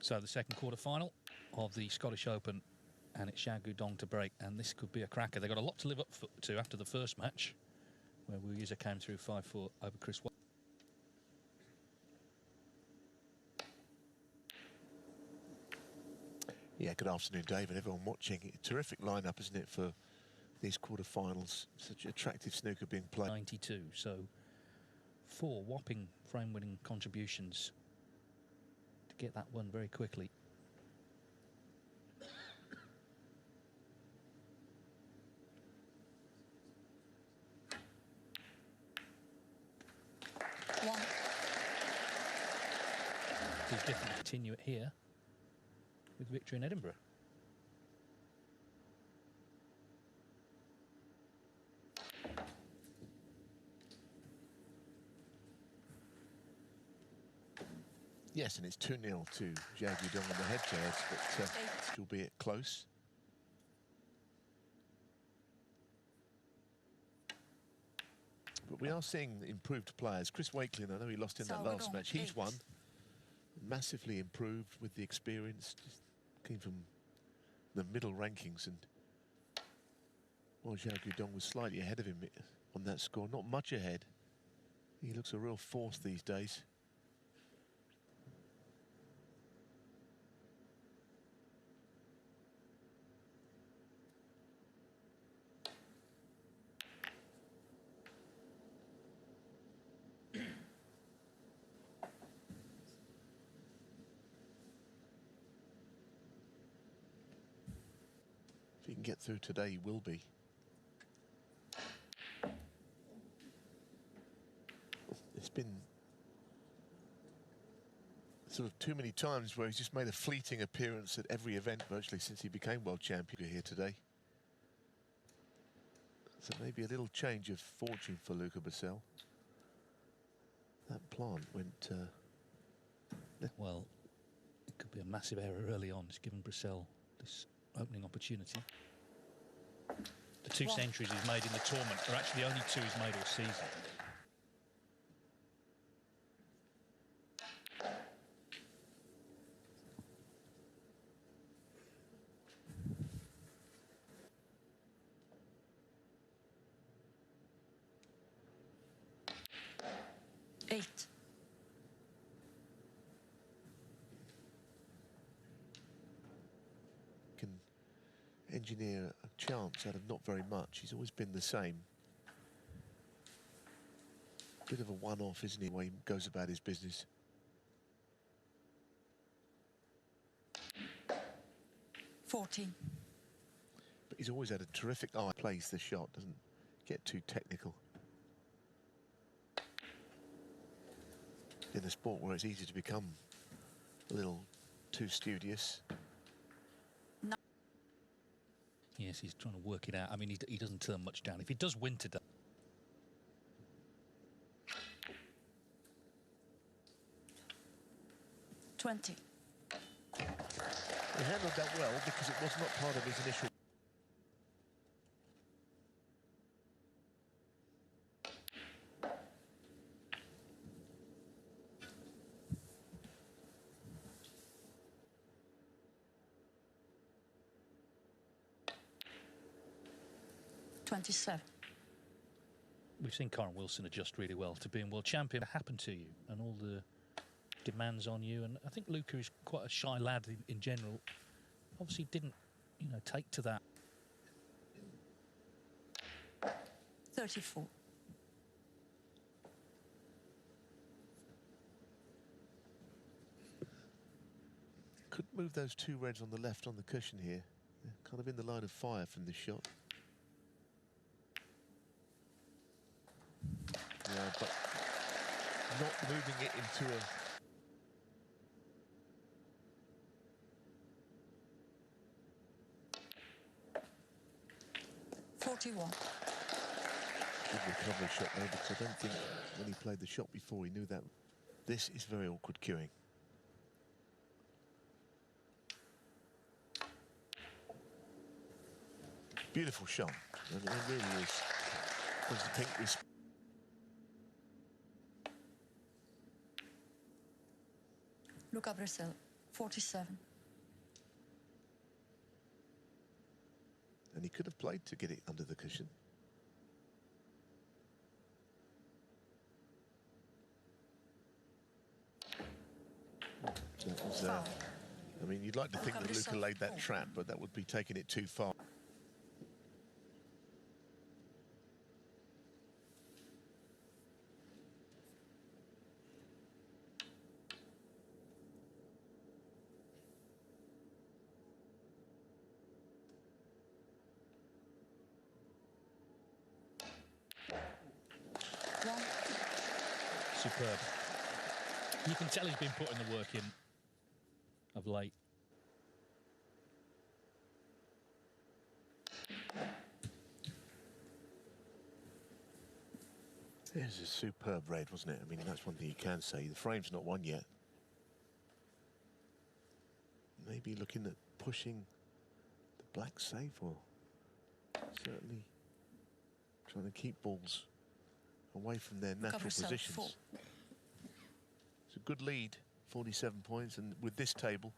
So the second quarter-final of the Scottish Open, and it's Xiao Guodong to break, and this could be a cracker. They've got a lot to live up to after the first match, where Wu Yuza came through 5-4 over Chris Watt. Yeah, good afternoon, Dave, and everyone watching. A terrific lineup, isn't it, for these quarterfinals? Such attractive snooker being played. 92, so 4 whopping frame-winning contributions to get that one very quickly. He's definitely continue it here with victory in Edinburgh. Yes, and it's 2-0 to Xiao Guodong on the head chairs, but albeit close. But we are seeing improved players. Chris Wakelin, I know he lost in that last match. He's won. Massively improved with the experience. Just came from the middle rankings, and well, Xiao Guodong was slightly ahead of him on that score. Not much ahead. He looks a real force these days. If he can get through today, he will be. It's been sort of too many times where he's just made a fleeting appearance at every event virtually since he became world champion here today. So maybe a little change of fortune for Luca Brecel. That plant went... well, it could be a massive error early on. It's given Brecel this opening opportunity. The 2 centuries he's made in the tournament are actually the only 2 he's made all season. Can engineer a chance out of not very much. He's always been the same. Bit of a one-off, isn't he, the way he goes about his business. But he's always had a terrific eye. Plays the shot, doesn't get too technical. In a sport where it's easy to become a little too studious. Yes, he's trying to work it out. I mean, he doesn't turn much down. If he does win today... 20. He handled that well because it was not part of his initial... We've seen Karen Wilson adjust really well to being world champion. What happened to you and all the demands on you? And I think Luca is quite a shy lad in general. Obviously didn't, you know, take to that. 34. Could move those 2 reds on the left on the cushion here. They're kind of in the line of fire from this shot. Yeah, but not moving it into a... 41. Good recovery shot though, because I don't think when he played the shot before he knew that. This is very awkward cueing. Beautiful shot, and it really is. There's the pink wrist. Luca Brecel. 47. And he could have played to get it under the cushion. That was, I mean, you'd like to think that Luca laid that trap, but that would be taking it too far. Superb. You can tell he's been putting the work in of late. It was a superb red, wasn't it? I mean, that's one thing you can say. The frame's not won yet. Maybe looking at pushing the black safe, or certainly trying to keep balls away from their natural positions. It's a good lead, 47 points, and with this table,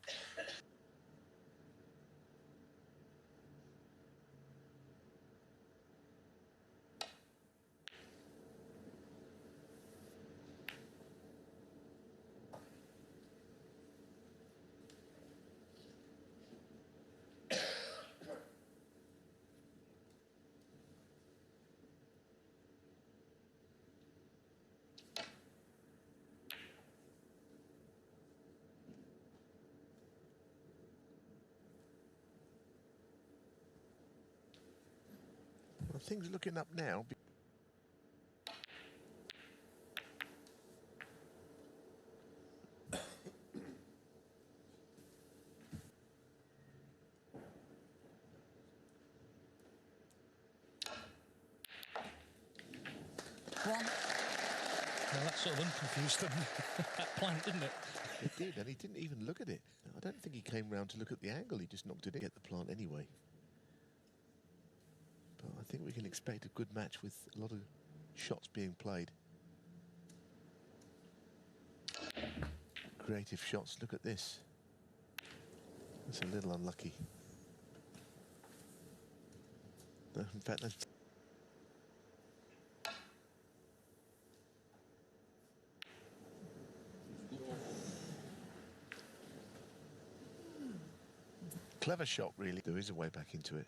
well, things are looking up now. One. Well, that sort of unconfused them, that plank, didn't it? It did, and he didn't even look at it. I don't think he came round to look at the angle. He just knocked it in at the plant anyway. But I think we can expect a good match with a lot of shots being played. Creative shots. Look at this. That's a little unlucky. No, in fact, that's... Clever shot, really. There is a way back into it.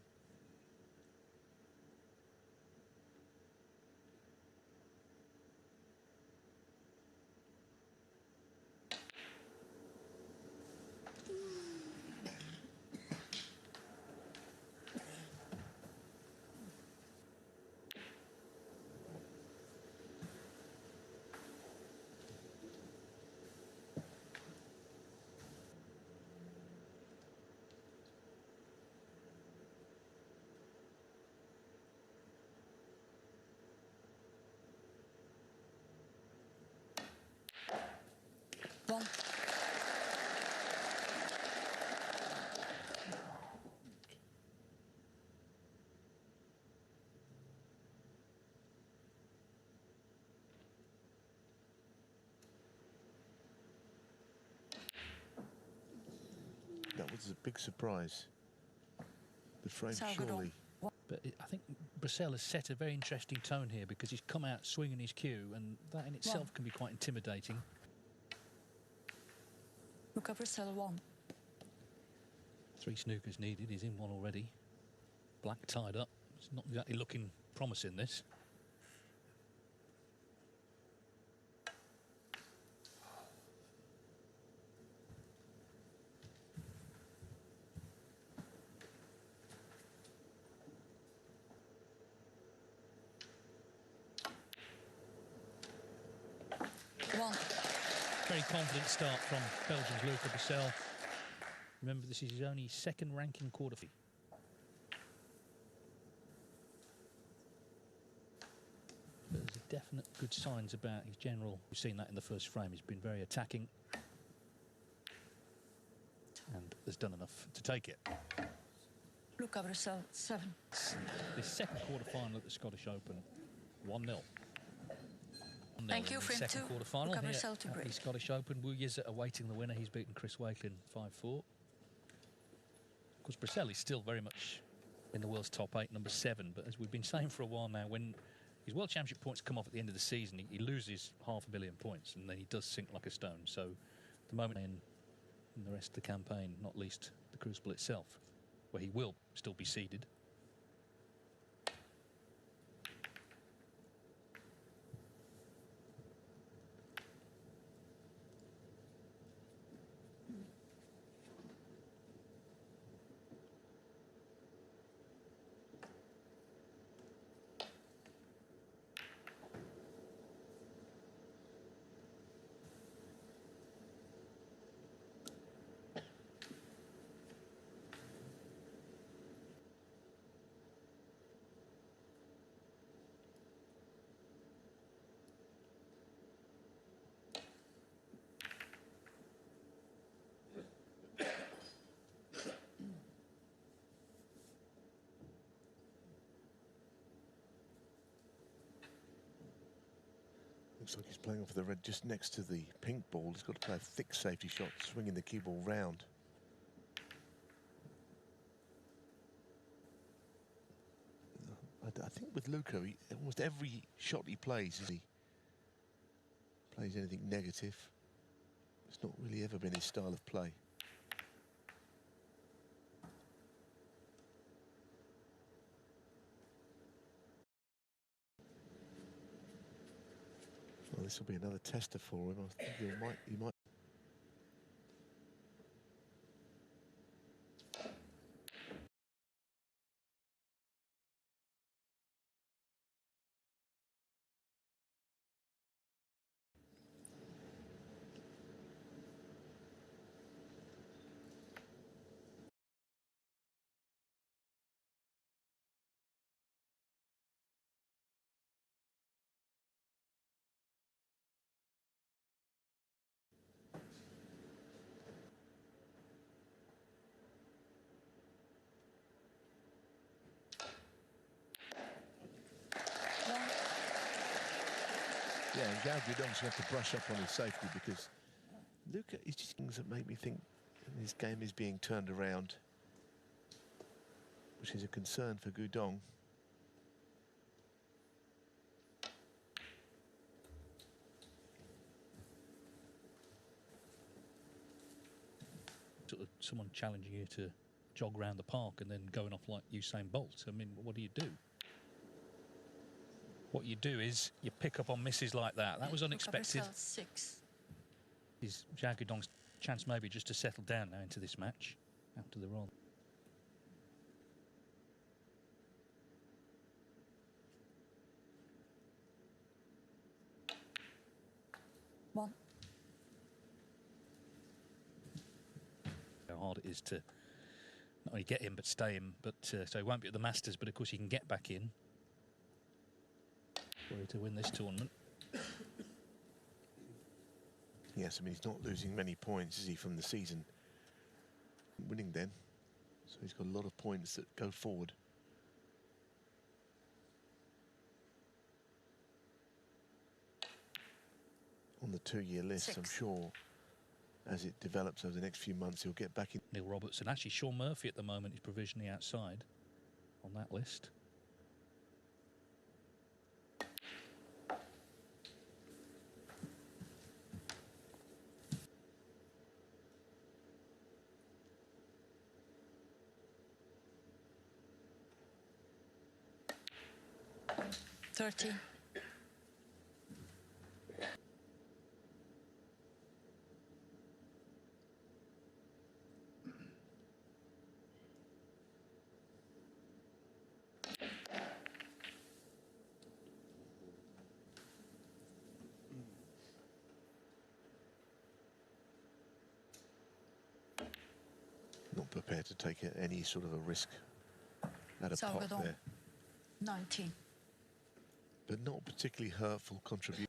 One. That was a big surprise. The frame Xiao surely... Guodong. But I think Brecel has set a very interesting tone here, because he's come out swinging his cue, and that in itself can be quite intimidating. Luca Brecel 1. 3 snookers needed. He's in one already. Black tied up. It's not exactly looking promising, this. One. Very confident start from Belgium's Luca Brecel. Remember, this is his only second ranking quarter. But there's definite good signs about his general. We've seen that in the first frame. He's been very attacking and has done enough to take it. Luca Brecel 7. This second quarter final at the Scottish Open, 1-0. Thank you, in the frame second 2. quarter-final Luca here Brecel to at the break. Scottish Open. Wu Yiza awaiting the winner. He's beaten Chris Wakelin 5-4. Of course, Brecel is still very much in the world's top 8, number 7. But as we've been saying for a while now, when his World Championship points come off at the end of the season, he loses 500,000 points, and then he does sink like a stone. So the moment in the rest of the campaign, not least the Crucible itself, where he will still be seeded. Looks like he's playing off the red just next to the pink ball. He's got to play a thick safety shot, swinging the cue ball round. I think with Luca, almost every shot he plays, he plays anything negative. It's not really ever been his style of play. Well, this will be another tester for him. I think he might. Yeah, and Xiao Guodong's going to have to brush up on his safety, because Luca is just things that make me think his game is being turned around, which is a concern for Guodong. Sort of someone challenging you to jog around the park and then going off like Usain Bolt. I mean, what do you do? What you do is you pick up on misses like that. That was unexpected. 6. Is Xiao Guodong's chance maybe just to settle down now into this match after the roll. One. How hard it is to not only get him but stay him. But so he won't be at the Masters, but of course he can get back in. Way to win this tournament. Yes, I mean, he's not losing many points, is he, from the season? Winning then. So he's got a lot of points that go forward. On the 2-year list, 6. I'm sure, as it develops over the next few months, he'll get back in. Neil Robertson. Actually, Sean Murphy at the moment is provisionally outside on that list. Thirty. Not prepared to take any sort of a risk at a Xiao pot Guodong. there. 19. But not particularly hurtful contribution.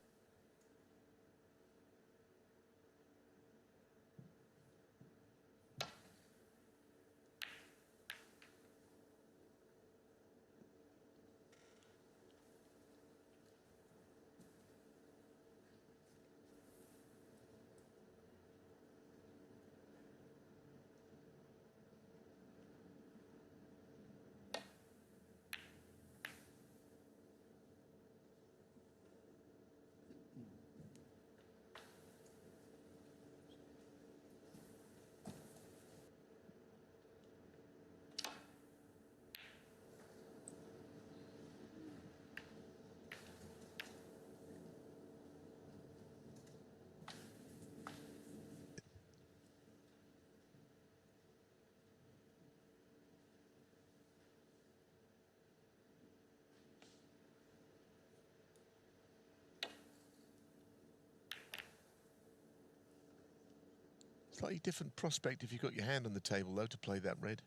Slightly different prospect if you've got your hand on the table, though, to play that red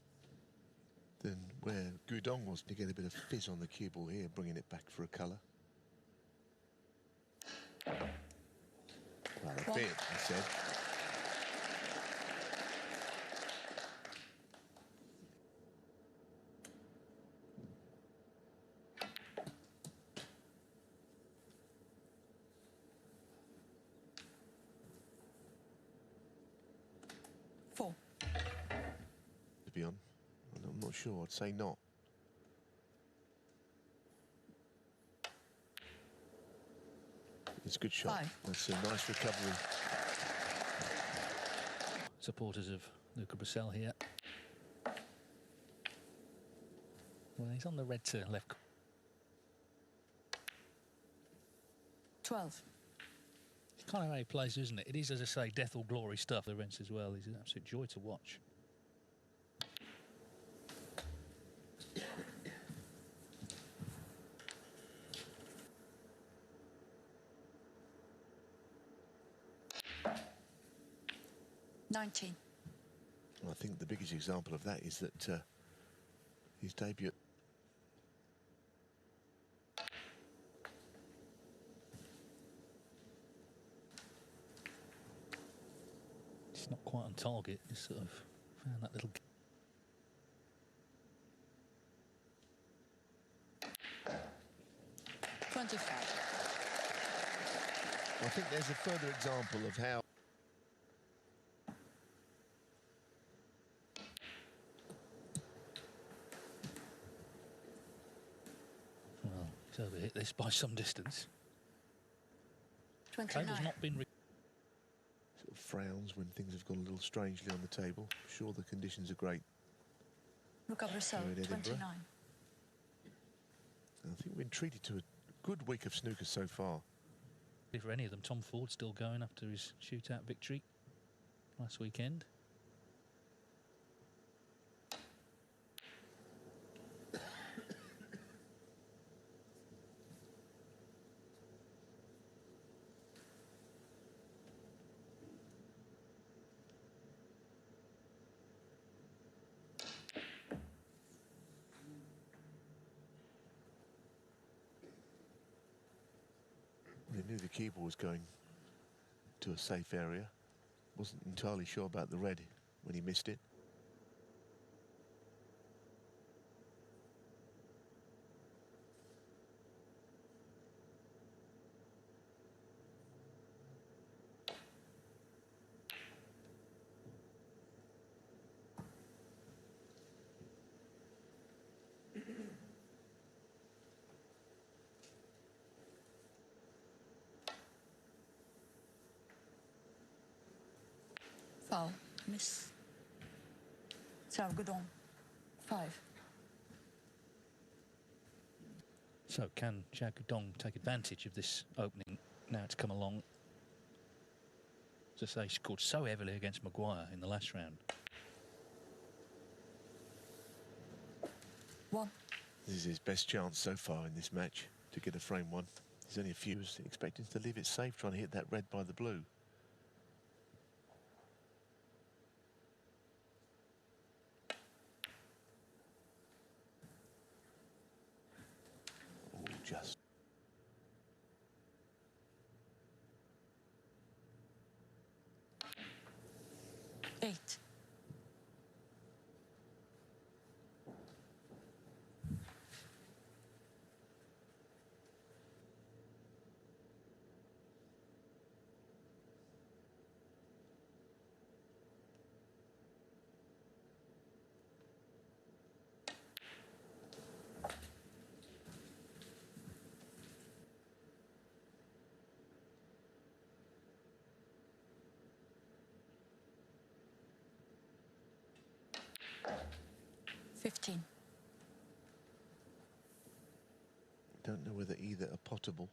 than where Guodong was to get a bit of fizz on the cue ball here, bringing it back for a colour. Well, a bit, I said. Four. To be on, I'm not sure. I'd say not. It's a good shot. Five. That's a nice recovery. Supporters of Luca Brecel here. Well, he's on the red to left. 12. It's kind of how he plays, isn't it? It is, as I say, death or glory stuff. The rents as well. He's an absolute joy to watch. I think the biggest example of that is that his debut. It's not quite on target. Just sort of found that little. 25. I think there's a further example of how. Well, he's overhit this by some distance. 29. Table's not been. Sort of frowns when things have gone a little strangely on the table. Sure, the conditions are great. Luca Brecel, Here in Edinburgh. 29. And I think we've been treated to a good week of snooker so far. For any of them, Tom Ford still going after his shootout victory last weekend. He knew the keyboard was going to a safe area. Wasn't entirely sure about the red when he missed it. Foul. Miss. Xiao Guodong, 5. So can Xiao Guodong take advantage of this opening now it's come along? As I say, she scored so heavily against Maguire in the last round. 1. This is his best chance so far in this match to get a frame one. He's only a few expecting to leave it safe, trying to hit that red by the blue. Oh, just. Eight. $15. Don't know whether either are potable.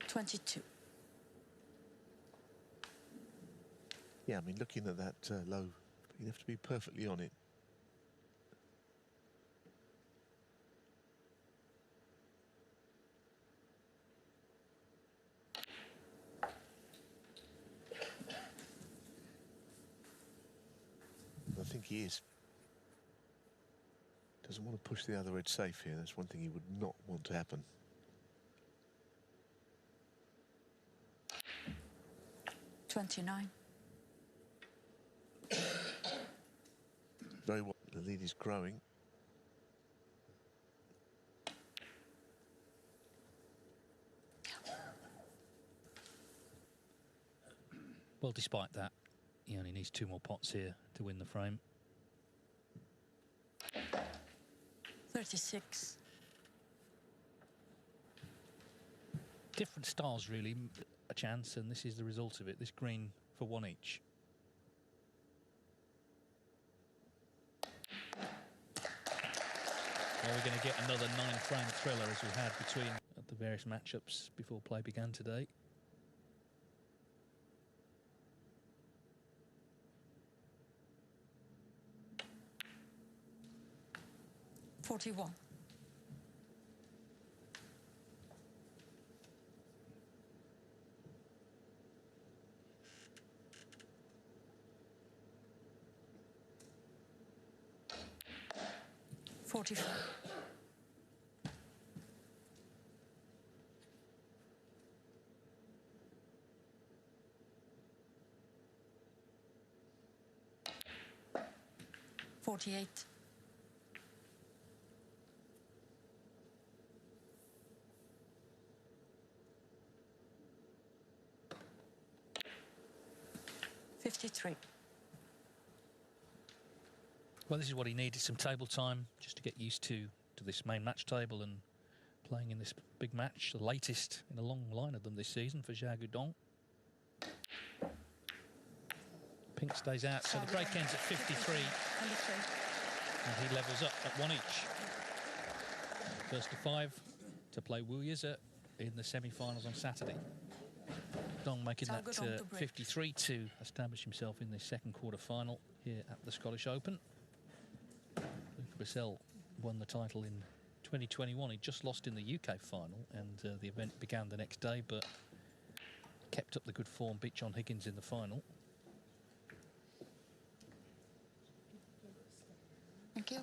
22. Yeah, I mean, looking at that low, you have to be perfectly on it. I think he is. Doesn't want to push the other edge safe here. That's one thing he would not want to happen. $29. Very well. The lead is growing. Well, despite that, he only needs 2 more pots here to win the frame. 36. Different styles, really, a chance, and this is the result of it. This green for 1 each. Well, we're going to get another 9-frame thriller as we had between at the various matchups before play began today. $41. $44. $48. $53. Well, this is what he needed, some table time just to get used to this main match table and playing in this big match, the latest in a long line of them this season for Xiao Guodong. Pink stays out, so the break ends at 53. And he levels up at 1 each. First to 5 to play Wu Yize in the semi-finals on Saturday. Dong making that 53 to establish himself in the second quarter final here at the Scottish Open. Luca Brecel won the title in 2021. He just lost in the UK final, and the event began the next day, but kept up the good form, beat John Higgins in the final. Thank you.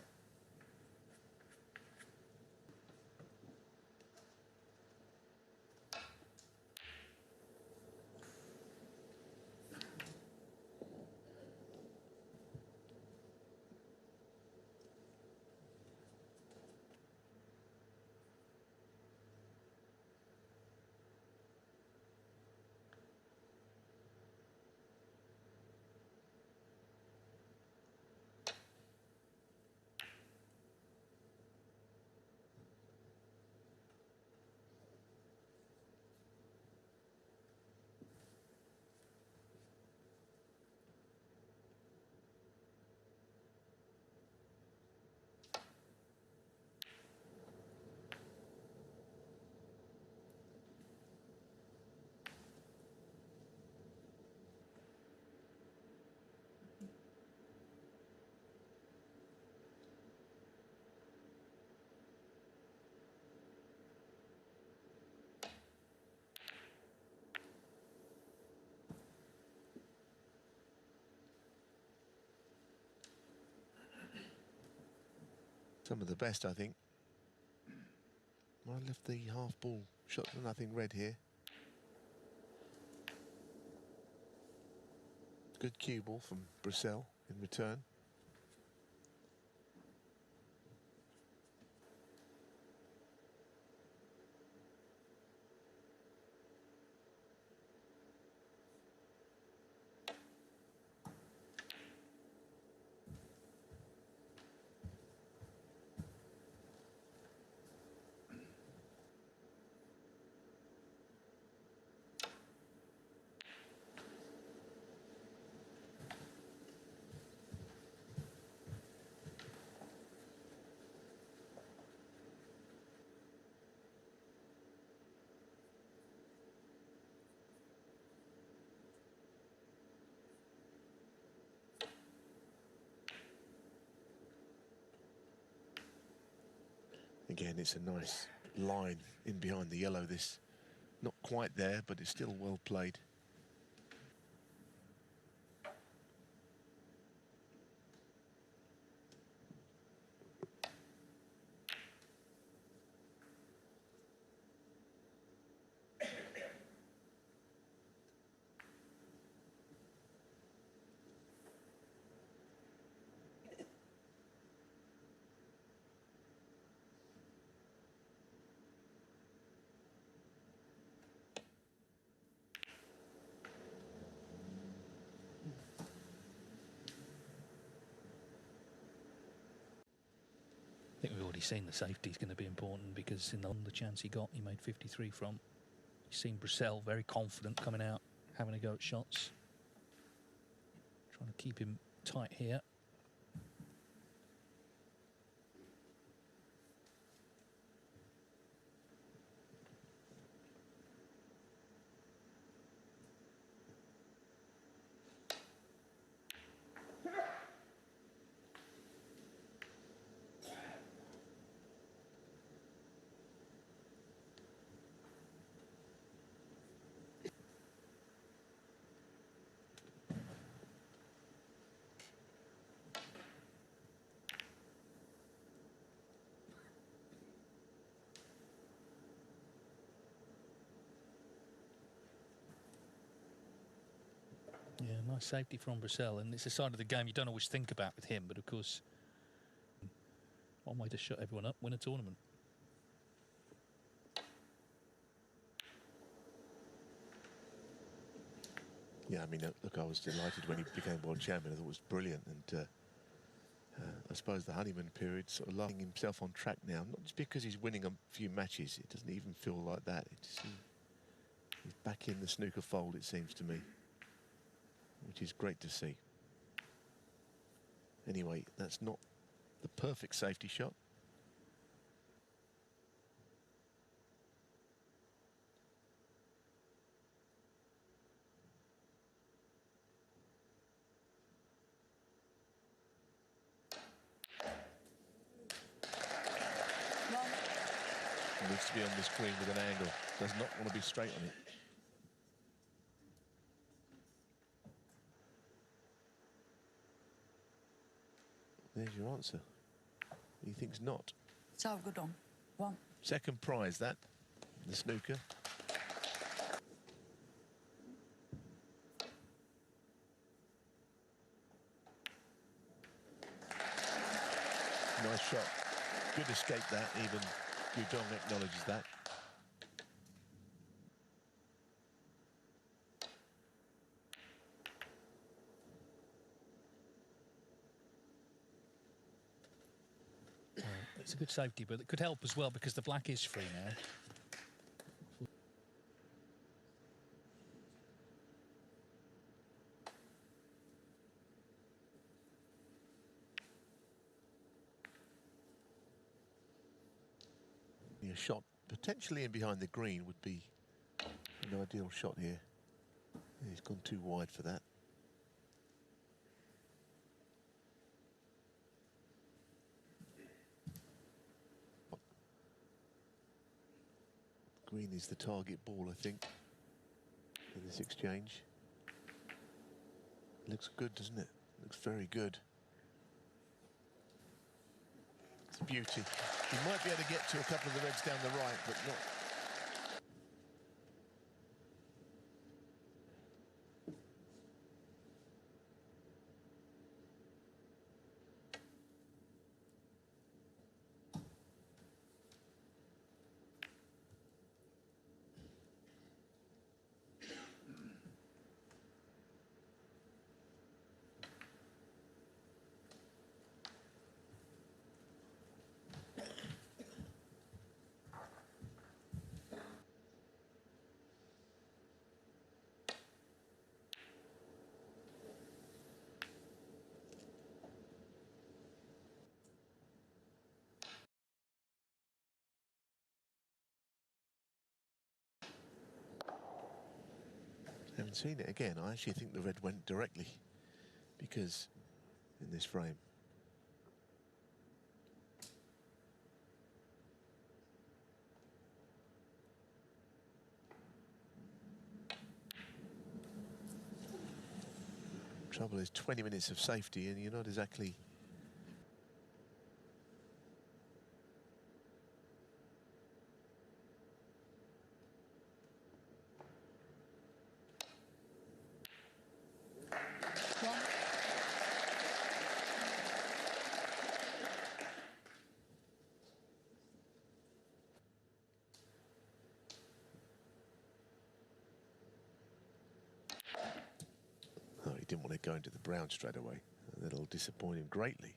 Some of the best, I think. I left the half ball shot for nothing red here. Good cue ball from Brecel in return. Again, it's a nice line in behind the yellow. This not quite there, but it's still well played. I think we've already seen the safety is going to be important, because in the chance he got, he made 53 from. You've seen Brecel very confident coming out, having a go at shots. Trying to keep him tight here. Yeah, nice safety from Brecel, and it's a side of the game you don't always think about with him, but of course, one way to shut everyone up, win a tournament. Yeah, I mean, look, I was delighted when he became world champion. I thought it was brilliant, and I suppose the honeymoon period sort of loving himself on track now. Not just because he's winning a few matches, it doesn't even feel like that. He's back in the snooker fold, it seems to me, which is great to see. Anyway, that's not the perfect safety shot. Needs to be on this green with an angle. Does not want to be straight on it. There's your answer. He thinks not. Xiao Guodong, 1. Second prize, that, the snooker. Nice shot. Good escape that, even Guodong acknowledges that. It's a good safety, but it could help as well because the black is free now. A shot potentially in behind the green would be an ideal shot here. He's gone too wide for that. Green is the target ball, I think, in this exchange. Looks good, doesn't it? Looks very good. It's a beauty. He might be able to get to a couple of the reds down the right, but not. Haven't seen it again. I actually think the red went directly, because in this frame. Trouble is 20 minutes of safety and you're not exactly... Oh, he didn't want to go into the brown straight away. That'll disappoint him greatly.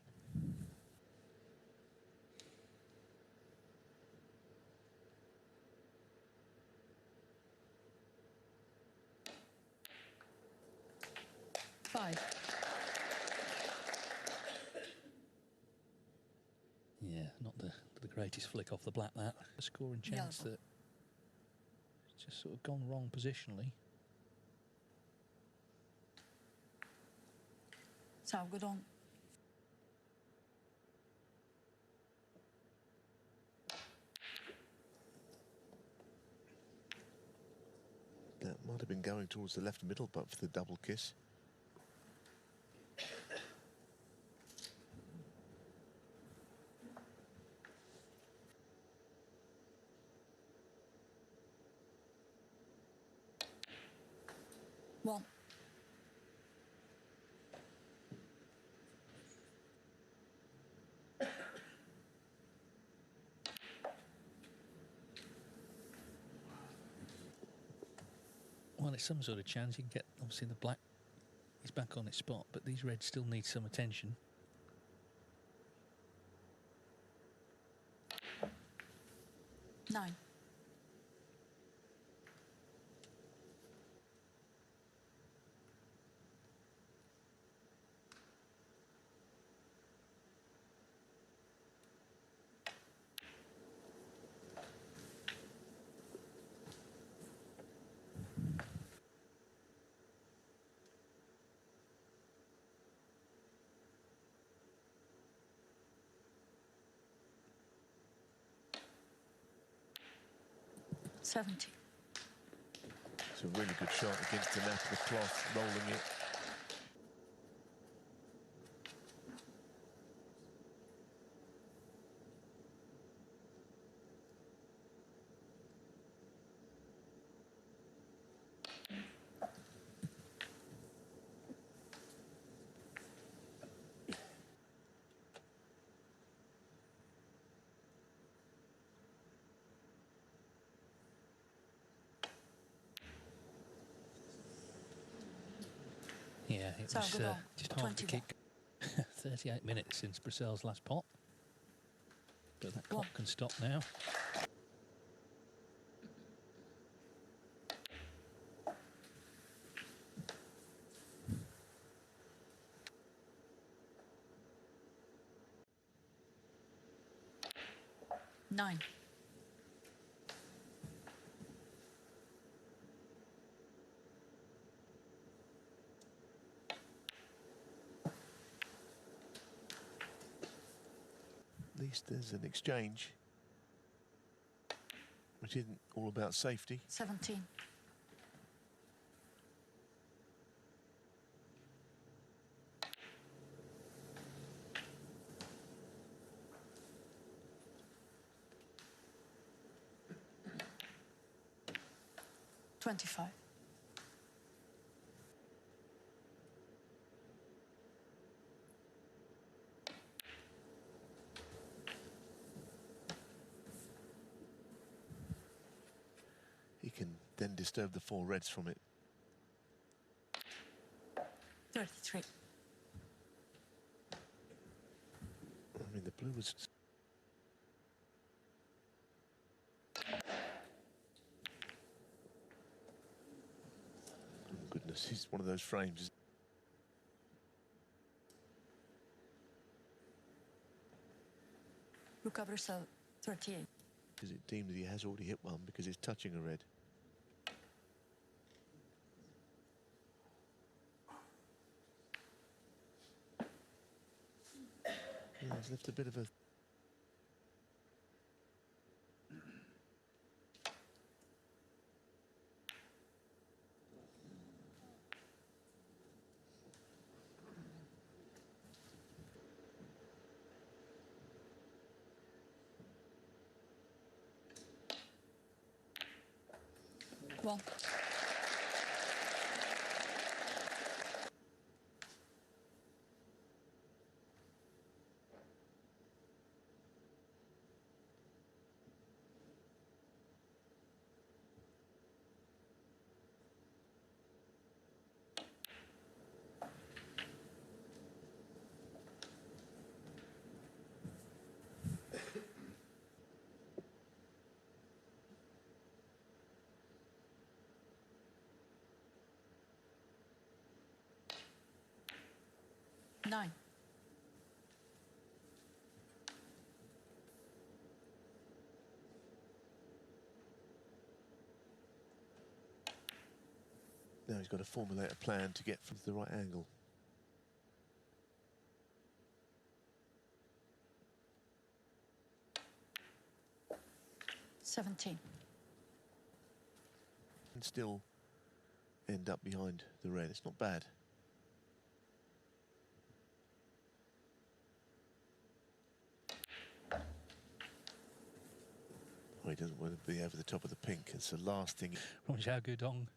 Five. Yeah, not the greatest flick off the black, that. A scoring chance Yeah. that it's just sort of gone wrong positionally. Xiao Guodong. That might have been going towards the left middle, but for the double kiss. One. Well, it's some sort of chance. You can get, obviously, the black is back on its spot, but these reds still need some attention. Nine. $70. It's a really good shot against the nap of the cloth, rolling it. Yeah, it So was good on. just hard to 21. kick. 38 minutes since Brecel's last pot. But that clock can stop now. Nine. At least there's an exchange, which isn't all about safety. 17. $25. He can then disturb the four reds from it. 33. I mean, the blue was... Oh, goodness, he's one of those frames. Luca Brecel, 38. Is it deemed that he has already hit one because it's touching a red? Yeah, he's left a bit of a... 1. Nine. Now he's got to formulate a plan to get from the right angle. $17. And still end up behind the red. It's not bad. Oh, he doesn't want to be over the top of the pink. It's the last thing. From Xiao Guodong.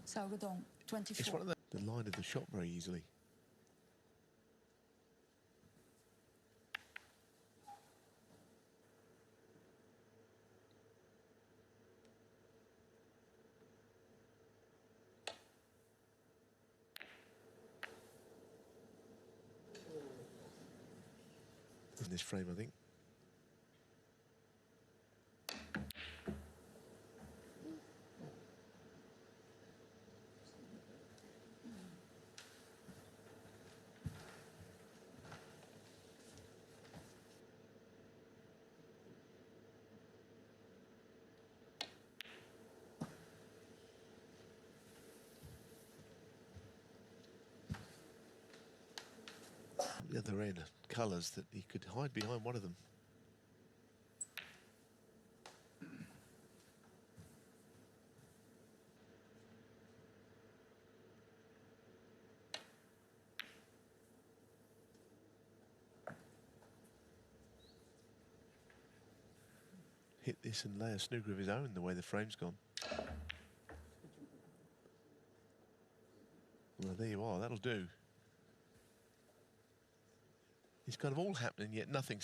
Xiao Guodong, It's 24. one of the line of the shot very easily. In this frame, I think. The other end, colours that he could hide behind one of them. Hit this and lay a snooker of his own the way the frame's gone. Well, there you are, that'll do. It's kind of all happening, yet nothing.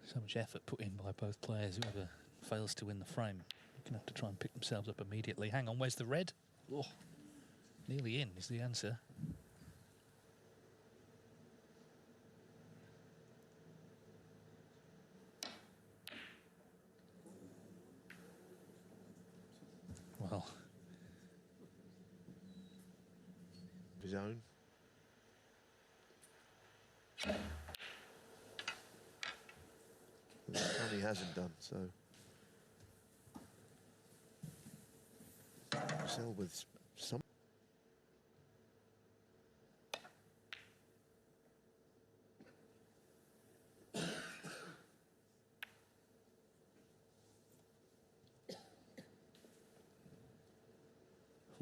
So much effort put in by both players. Whoever fails to win the frame, you're going to have to try and pick themselves up immediately. Hang on, where's the red? Oh, nearly in is the answer. Well, His own. Ronnie hasn't done, so. Brecel with some.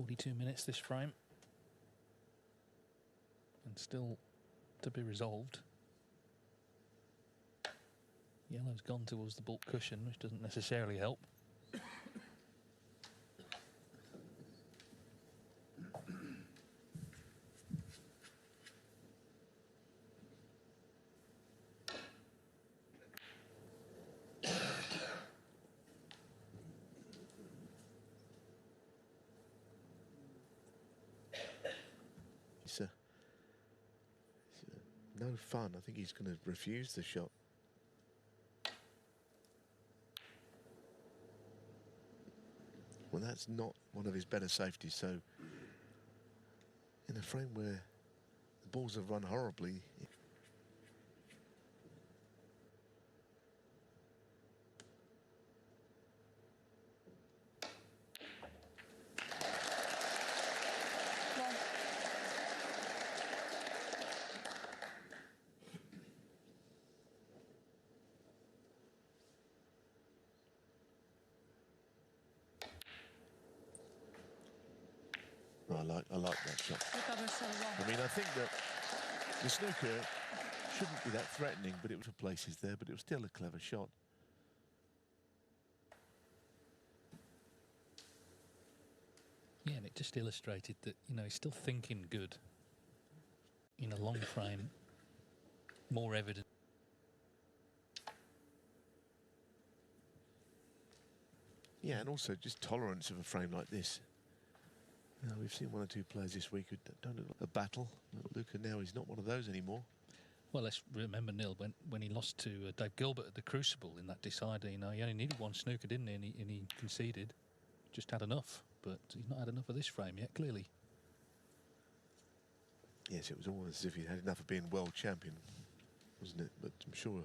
.42 this frame. And still to be resolved. Yellow's gone towards the baulk cushion, which doesn't necessarily help. It's no fun. I think he's going to refuse the shot. Well, that's not one of his better safeties. So in a frame where the balls have run horribly, I like that shot. Luca Brecel, I mean, I think that the snooker shouldn't be that threatening, but it was for places there, but it was still a clever shot. Yeah, and it just illustrated that, you know, he's still thinking good in a long frame. More evident. Yeah, and also just tolerance of a frame like this. You know, we've seen one or two players this week who don't look like a battle. Luca now, he's not one of those anymore. Well, let's remember, Neil, when he lost to Dave Gilbert at the Crucible in that decider, you know, he only needed one snooker, didn't he? And he conceded. Just had enough, but he's not had enough of this frame yet, clearly. Yes, it was almost as if he had enough of being world champion, wasn't it? But I'm sure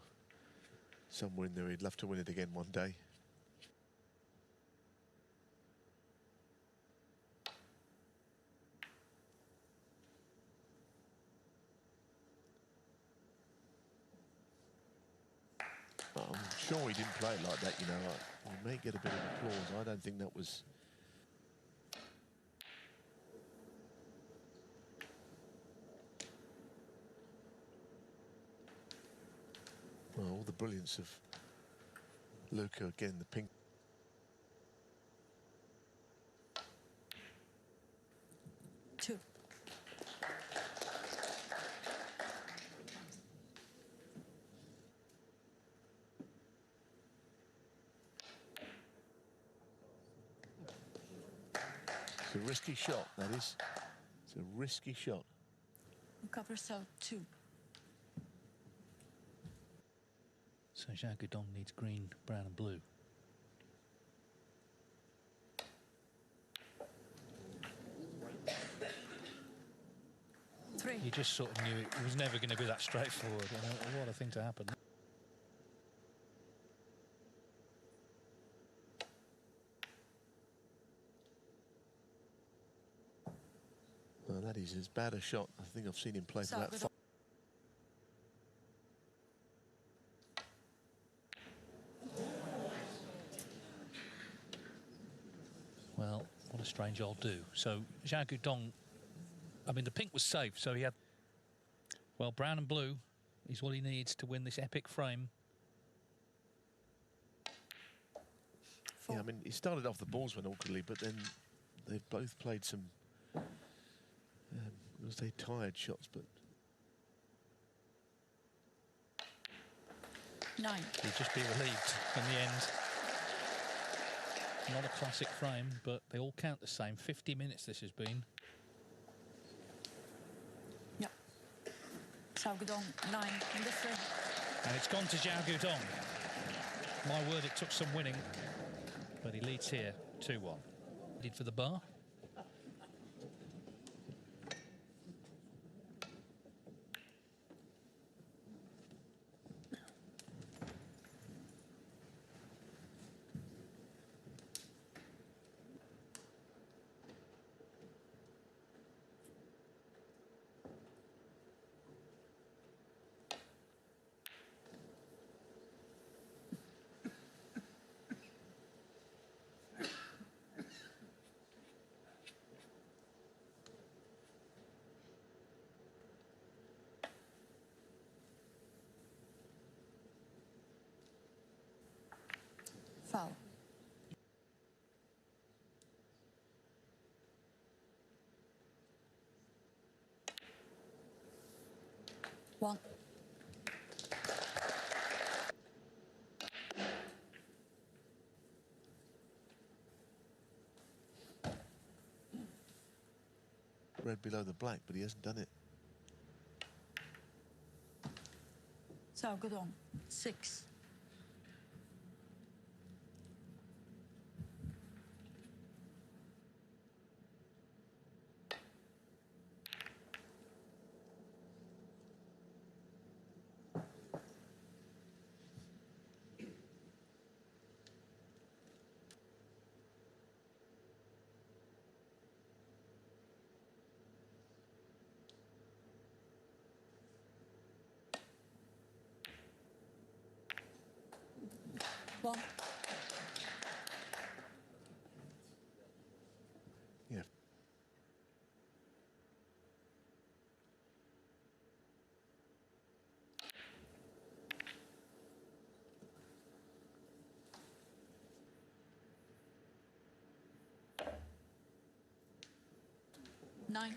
somewhere in there he'd love to win it again one day. I'm sure he didn't play it like that, you know. He may get a bit of applause. I don't think that was... Well, all the brilliance of Luca again, the pink. two. It's a risky shot, that is. It's a risky shot. Luca Brecel, 2. So Xiao Guodong needs green, brown and blue. Three. You just sort of knew it was never going to be that straightforward. You know, what a thing to happen. Well, that is as bad a shot I think I've seen him play for that. Well, what a strange old do. So Xiao Guodong, I mean, the pink was safe, so he had... Well, brown and blue is what he needs to win this epic frame. Four. Yeah, I mean, he started off the balls went awkwardly, but then they've both played some, I'm going to say tired shots, but... 9. He'll just be relieved in the end. Not a classic frame, but they all count the same. 50 minutes this has been. Yep. Xiao Guodong, 9 in the frame. And it's gone to Xiao Guodong. My word, it took some winning, but he leads here 2-1. Did for the bar. Foul. One. Red below the black, but he hasn't done it. Xiao Guodong, 6. 1. Yeah. Nine.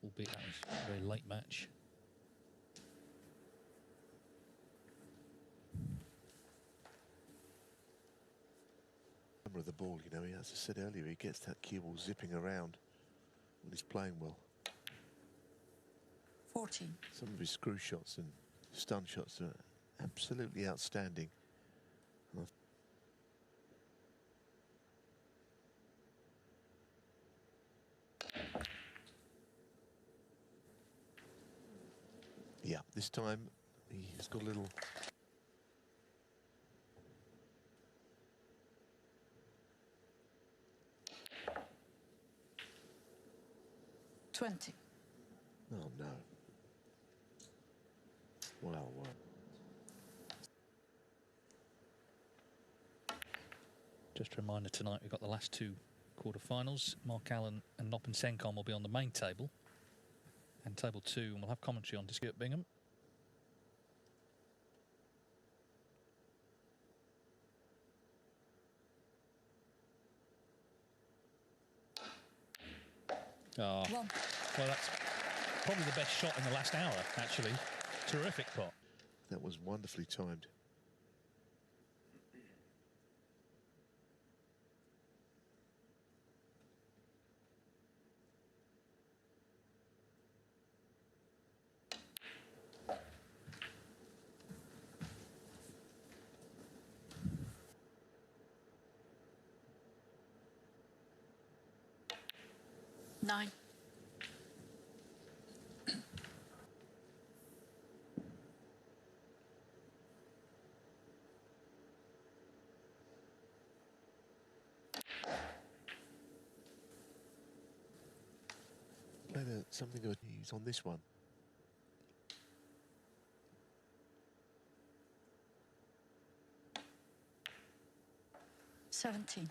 Albeit that was a very late match. Of the ball, you know, as I said earlier, he gets that cue ball zipping around when he's playing well. 14. Some of his screw shots and stun shots are absolutely outstanding. Yeah, this time he's got a little... 20. Oh, no. Well. Just a reminder, tonight we've got the last two quarterfinals. Mark Allen and Noppen Senkom will be on the main table. And table 2, and we'll have commentary on Discute Bingham. Oh, well, that's probably the best shot in the last hour, actually. Terrific pot. That was wonderfully timed. Nine. Play something good. He's on this one. Seventeen.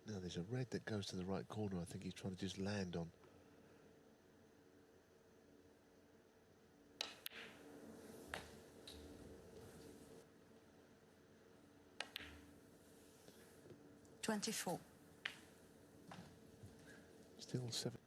Now there's a red that goes to the right corner. I think he's trying to just land on. $24. Still 7.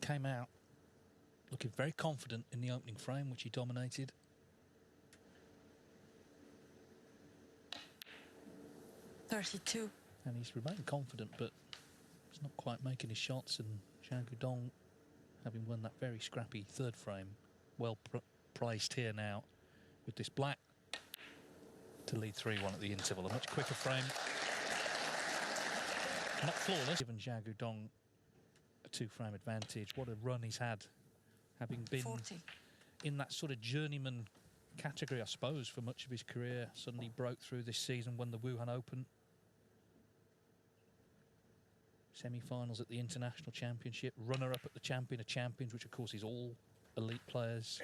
Came out looking very confident in the opening frame, which he dominated. $32. And he's remained confident, but he's not quite making his shots. And Xiao Guodong, having won that very scrappy third frame, well placed here now with this black to lead 3-1 at the interval. A much quicker frame. Not flawless, given Xiao Guodong a 2-frame advantage. What a run he's had, having been 40. in that sort of journeyman category, I suppose, for much of his career. Suddenly broke through this season, won the Wuhan Open. Semi-finals at the International Championship, runner-up at the Champion of Champions, which of course is all elite players.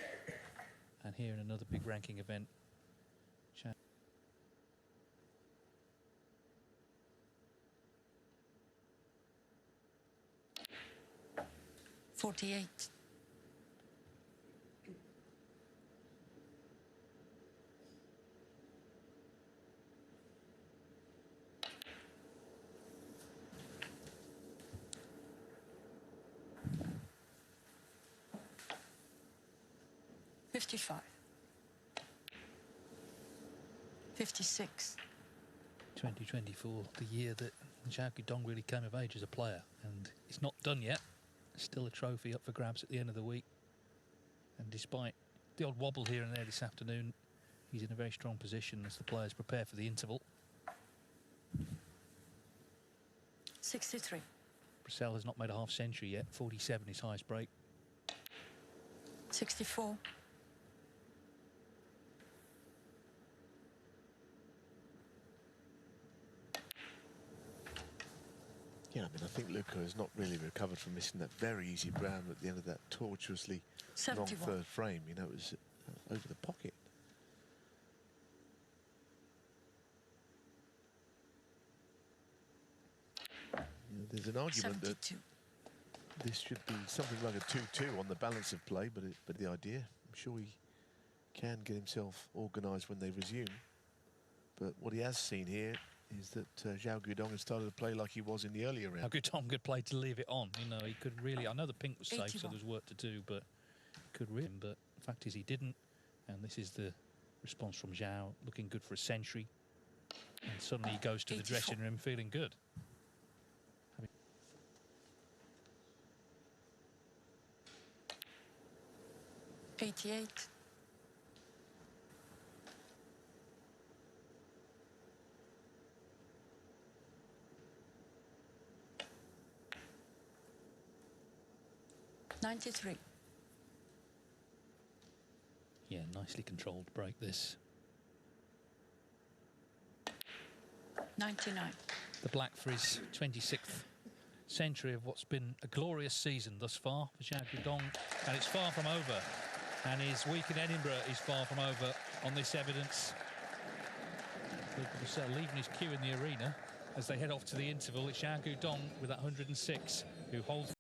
And here in another big ranking event. 48. $55. 56. 2024, the year that Xiao Guodong really came of age as a player, and it's not done yet. Still a trophy up for grabs at the end of the week, and despite the odd wobble here and there this afternoon, he's in a very strong position as the players prepare for the interval. 63. Brecel has not made a half century yet. 47 his highest break. 64. Yeah, I mean, I think Luca has not really recovered from missing that very easy brown at the end of that tortuously long 71. third frame. You know, it was over the pocket. You know, there's an argument 72. that this should be something like a 2-2 on the balance of play, but the idea, I'm sure he can get himself organised when they resume. But what he has seen here is that Xiao Guodong has started to play like he was in the earlier round. Guodong could play to leave it on. You know, he could really. I know the pink was safe, 81. so there's work to do, but could really. But the fact is, he didn't. And this is the response from Xiao, looking good for a century. And suddenly he goes to the 84. dressing room feeling good. 88. $93. Yeah, nicely controlled break this. 99. The black for his 26th century of what's been a glorious season thus far for Xiao Guodong, and it's far from over. And his week in Edinburgh is far from over on this evidence. Luca Brecel leaving his cue in the arena as they head off to the interval. It's Xiao Guodong with that 106 who holds